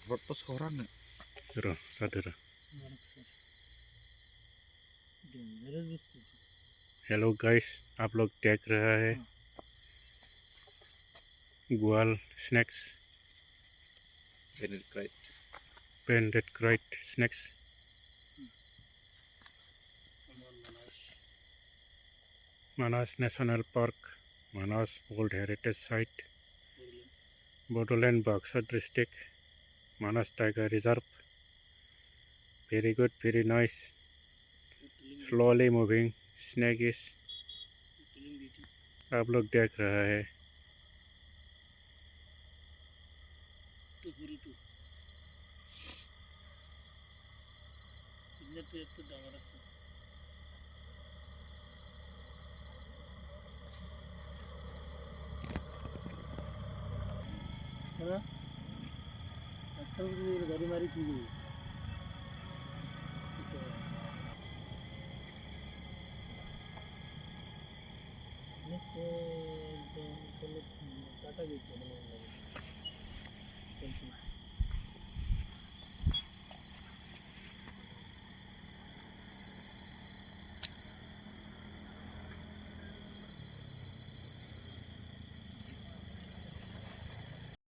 Rotos orang nggak? Jero, sadar. Hello guys, आप लोग देख रहा है ग्वाल snakes banded krait snakes Manas national park Manas world heritage site Bodoland Baksa district Manas tiger reserve very good very nice slowly moving snakes आप लोग देख रहा है गाड़ी मारी की गई नेक्स्ट काटा गई